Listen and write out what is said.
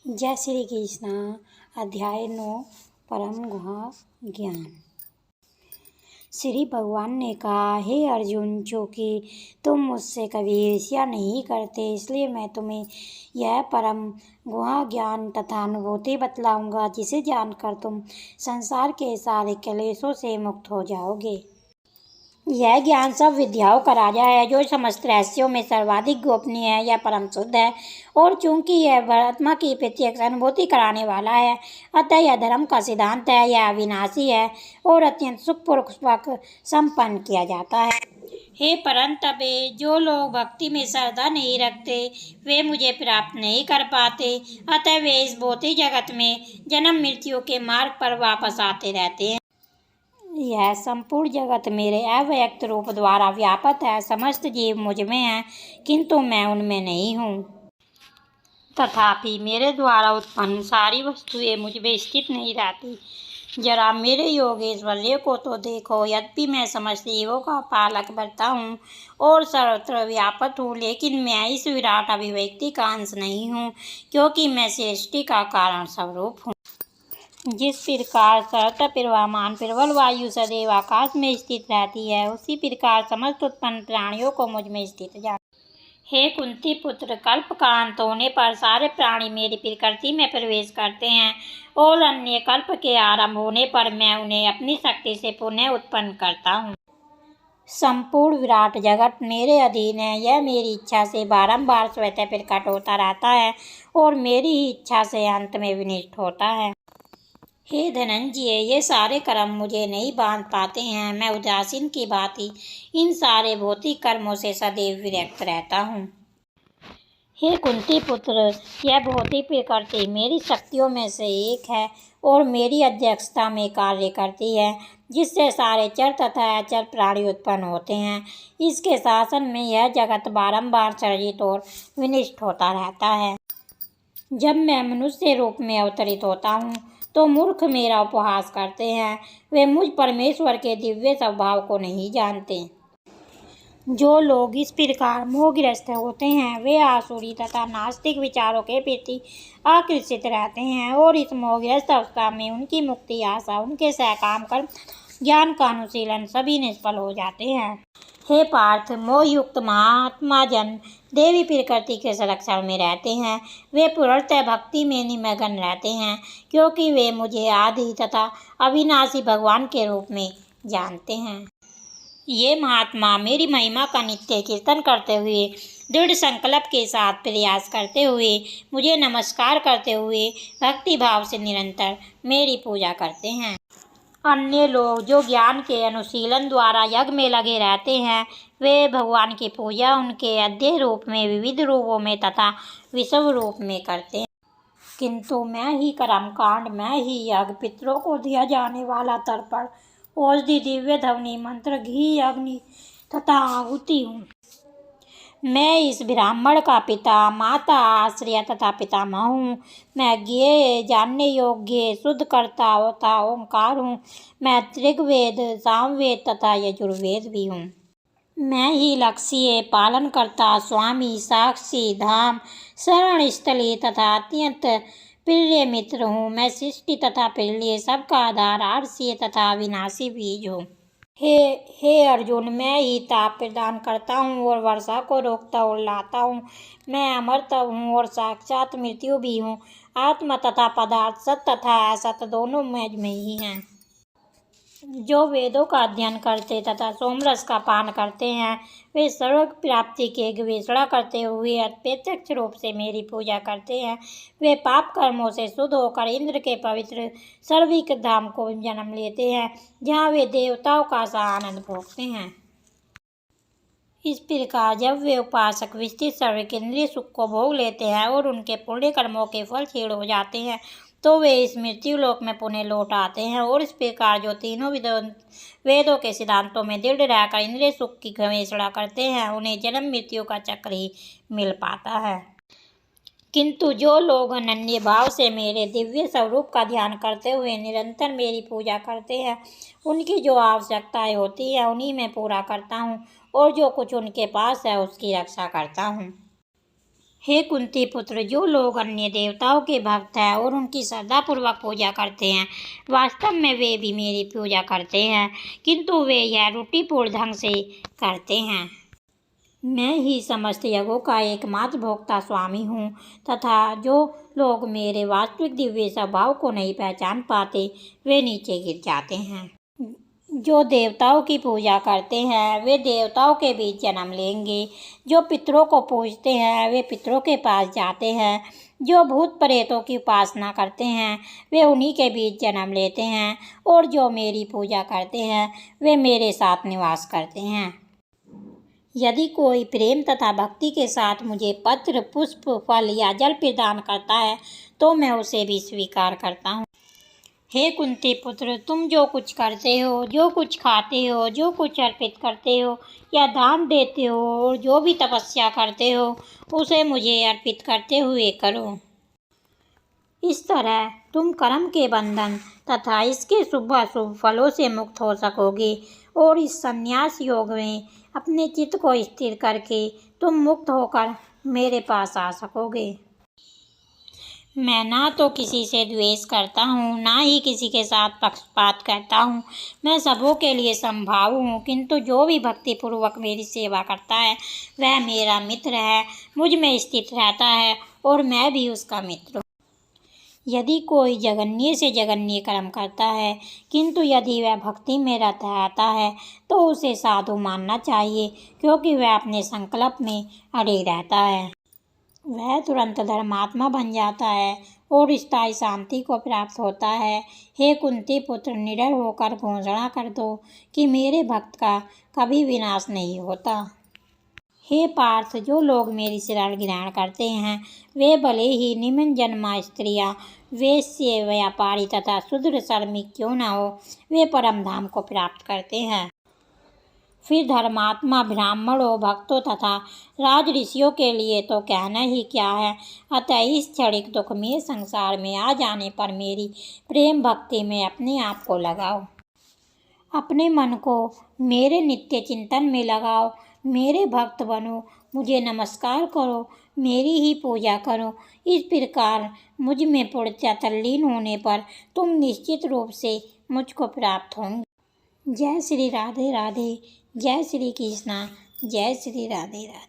जय श्री कृष्ण। अध्याय 9 परम गुहा ज्ञान। श्री भगवान ने कहा, हे अर्जुन, चूँकि तुम मुझसे कभी ईर्ष्या नहीं करते, इसलिए मैं तुम्हें यह परम गुहा ज्ञान तथा अनुभूति बतलाऊंगा, जिसे जानकर तुम संसार के सारे क्लेशों से मुक्त हो जाओगे। यह ज्ञान सब विद्याओं का राजा है, जो समस्त रहस्यों में सर्वाधिक गोपनीय है। यह परम शुद्ध है, और चूंकि यह आत्मा की प्रत्यक्ष अनुभूति कराने वाला है, अतः यह धर्म का सिद्धांत है। यह अविनाशी है और अत्यंत सुखपूर्वक संपन्न किया जाता है। हे परंतपे, जो लोग भक्ति में श्रद्धा नहीं रखते, वे मुझे प्राप्त नहीं कर पाते। अतः वे इस भौतिक जगत में जन्म मृत्यु के मार्ग पर वापस आते रहते हैं। यह संपूर्ण जगत मेरे अव्यक्त रूप द्वारा व्यापक है। समस्त जीव मुझ में हैं, किंतु मैं उनमें नहीं हूँ। तथापि मेरे द्वारा उत्पन्न सारी वस्तुएं मुझ में स्थित नहीं रहती। जरा मेरे योगेश्वर्य को तो देखो। यद्यपि मैं समस्त जीवों का पालक बनता हूँ और सर्वत्र व्यापक हूँ, लेकिन मैं इस विराट अभिव्यक्ति का अंश नहीं हूँ, क्योंकि मैं सृष्टि का कारण स्वरूप हूँ। जिस प्रकार सरत प्रवाहमान प्रबल वायु सदैव आकाश में स्थित रहती है, उसी प्रकार समस्त उत्पन्न प्राणियों को मुझ में स्थित जान। हे कुंती पुत्र, कल्प का अंत होने पर सारे प्राणी मेरी प्रकृति में प्रवेश करते हैं, और अन्य कल्प के आरंभ होने पर मैं उन्हें अपनी शक्ति से पुनः उत्पन्न करता हूँ। संपूर्ण विराट जगत मेरे अधीन है। यह मेरी इच्छा से बारंबार स्वतः प्रकट होता रहता है, और मेरी ही इच्छा से अंत में विनष्ट होता है। हे धनंजय, ये सारे कर्म मुझे नहीं बांध पाते हैं। मैं उदासीन की भांति इन सारे भौतिक कर्मों से सदैव विरक्त रहता हूँ। हे कुंती पुत्र, यह भौतिक प्रकृति मेरी शक्तियों में से एक है और मेरी अध्यक्षता में कार्य करती है, जिससे सारे चर तथा अचर प्राणी उत्पन्न होते हैं। इसके शासन में यह जगत बारंबार सृजित और विनष्ट होता रहता है। जब मैं मनुष्य रूप में अवतरित होता हूँ, तो मूर्ख मेरा उपहास करते हैं। वे मुझ परमेश्वर के दिव्य स्वभाव को नहीं जानते। जो लोग इस प्रकार मोहग्रस्त होते हैं, वे आसुरी तथा नास्तिक विचारों के प्रति आकर्षित रहते हैं, और इस मोहग्रस्त अवस्था में उनकी मुक्ति आशा, उनके सकाम कर्म, ज्ञान का अनुशीलन सभी निष्फल हो जाते हैं। हे पार्थ, मोहयुक्त महात्मा जन देवी प्रकृति के संरक्षण में रहते हैं। वे पूर्णतः भक्ति में निमग्न रहते हैं, क्योंकि वे मुझे आदि तथा अविनाशी भगवान के रूप में जानते हैं। ये महात्मा मेरी महिमा का नित्य कीर्तन करते हुए, दृढ़ संकल्प के साथ प्रयास करते हुए, मुझे नमस्कार करते हुए भक्ति भाव से निरंतर मेरी पूजा करते हैं। अन्य लोग जो ज्ञान के अनुशीलन द्वारा यज्ञ में लगे रहते हैं, वे भगवान की पूजा उनके अध्यय रूप में, विविध रूपों में तथा विषव रूप में करते हैं। किंतु मैं ही कर्मकांड, मैं ही यज्ञ, पितरों को दिया जाने वाला तर्पण, औषधि, दिव्य ध्वनि, मंत्र, घी, अग्नि तथा आहुति हूँ। मैं इस ब्राह्मण का पिता, माता, आश्रय तथा पितामह हूँ। मैं ज्ञेय, जानने योग्य, शुद्ध कर्ता तथा ओंकार हूँ। मैं ऋग्वेद, सामवेद तथा यजुर्वेद भी हूँ। मैं ही लक्ष्य, पालनकर्ता, स्वामी, साक्षी, धाम, शरण स्थली तथा अत्यंत प्रिय मित्र हूँ। मैं सृष्टि तथा प्रलय, सबका आधार, आरस्य तथा विनाशी बीज हूँ। हे अर्जुन, मैं ही ताप प्रदान करता हूँ और वर्षा को रोकता और लाता हूँ। मैं अमरता हूँ और साक्षात मृत्यु भी हूँ। आत्मा तथा पदार्थ, सत तथा असत दोनों मुझ में ही हैं। जो वेदों का अध्ययन करते तथा सोमरस का पान करते हैं, वे स्वर्ग प्राप्ति की गवेषणा करते हुए अप्रत्यक्ष रूप से मेरी पूजा करते हैं। वे पाप कर्मों से शुद्ध होकर इंद्र के पवित्र सर्विक धाम को जन्म लेते हैं, जहाँ वे देवताओं का सा आनंद भोगते हैं। इस प्रकार जब वे उपासक विस्तृत सर्विक इंद्रिय सुख को भोग लेते हैं और उनके पुण्य कर्मों के फल क्षीण हो जाते हैं, तो वे इस मृत्यु लोक में पुनः लौट आते हैं। और इस प्रकार जो तीनों वेदों के सिद्धांतों में दृढ़ रहकर इंद्रिय सुख की गवेषणा करते हैं, उन्हें जन्म मृत्यु का चक्र ही मिल पाता है। किंतु जो लोग अनन्य भाव से मेरे दिव्य स्वरूप का ध्यान करते हुए निरंतर मेरी पूजा करते हैं, उनकी जो आवश्यकताएं होती हैं, उन्हीं में पूरा करता हूँ, और जो कुछ उनके पास है उसकी रक्षा करता हूँ। हे कुंती पुत्र, जो लोग अन्य देवताओं के भक्त हैं और उनकी श्रद्धापूर्वक पूजा करते हैं, वास्तव में वे भी मेरी पूजा करते हैं, किंतु वे यह रूढ़िपूर्ण ढंग से करते हैं। मैं ही समस्त यज्ञों का एकमात्र भोक्ता स्वामी हूँ तथा जो लोग मेरे वास्तविक दिव्य स्वभाव को नहीं पहचान पाते, वे नीचे गिर जाते हैं। जो देवताओं की पूजा करते हैं, वे देवताओं के बीच जन्म लेंगे। जो पितरों को पूजते हैं, वे पितरों के पास जाते हैं। जो भूत प्रेतों की उपासना करते हैं, वे उन्हीं के बीच जन्म लेते हैं। और जो मेरी पूजा करते हैं, वे मेरे साथ निवास करते हैं। यदि कोई प्रेम तथा भक्ति के साथ मुझे पत्र, पुष्प, फल या जल प्रदान करता है, तो मैं उसे भी स्वीकार करता हूँ। हे कुंती पुत्र, तुम जो कुछ करते हो, जो कुछ खाते हो, जो कुछ अर्पित करते हो या दान देते हो और जो भी तपस्या करते हो, उसे मुझे अर्पित करते हुए करो। इस तरह तुम कर्म के बंधन तथा इसके शुभ अशुभ फलों से मुक्त हो सकोगे और इस संन्यास योग में अपने चित्त को स्थिर करके तुम मुक्त होकर मेरे पास आ सकोगे। मैं ना तो किसी से द्वेष करता हूँ, ना ही किसी के साथ पक्षपात करता हूँ। मैं सबों के लिए संभाव हूँ, किंतु जो भी भक्तिपूर्वक मेरी सेवा करता है, वह मेरा मित्र है, मुझ में स्थित रहता है और मैं भी उसका मित्र हूँ। यदि कोई जघन्य से जघन्य कर्म करता है, किंतु यदि वह भक्ति में रहता है, तो उसे साधु मानना चाहिए, क्योंकि वह अपने संकल्प में अड़े रहता है। वह तुरंत धर्मात्मा बन जाता है और स्थायी शांति को प्राप्त होता है। हे कुंती पुत्र, निडर होकर घोषणा कर दो कि मेरे भक्त का कभी विनाश नहीं होता। हे पार्थ, जो लोग मेरी शरण ग्रहण करते हैं, वे भले ही निम्न जन्मा स्त्रियाँ, वेश्य, व्यापारी तथा शूद्र श्रमिक क्यों न हो, वे परम धाम को प्राप्त करते हैं। फिर धर्मात्मा ब्राह्मणों, भक्तों तथा राज ऋषियों के लिए तो कहना ही क्या है। अतः इस क्षणिक दुख में संसार में आ जाने पर मेरी प्रेम भक्ति में अपने आप को लगाओ। अपने मन को मेरे नित्य चिंतन में लगाओ, मेरे भक्त बनो, मुझे नमस्कार करो, मेरी ही पूजा करो। इस प्रकार मुझ में पूर्णतः तल्लीन होने पर तुम निश्चित रूप से मुझको प्राप्त होंगे। जय श्री राधे राधे, जय श्री कृष्णा, जय श्री राधे राधे।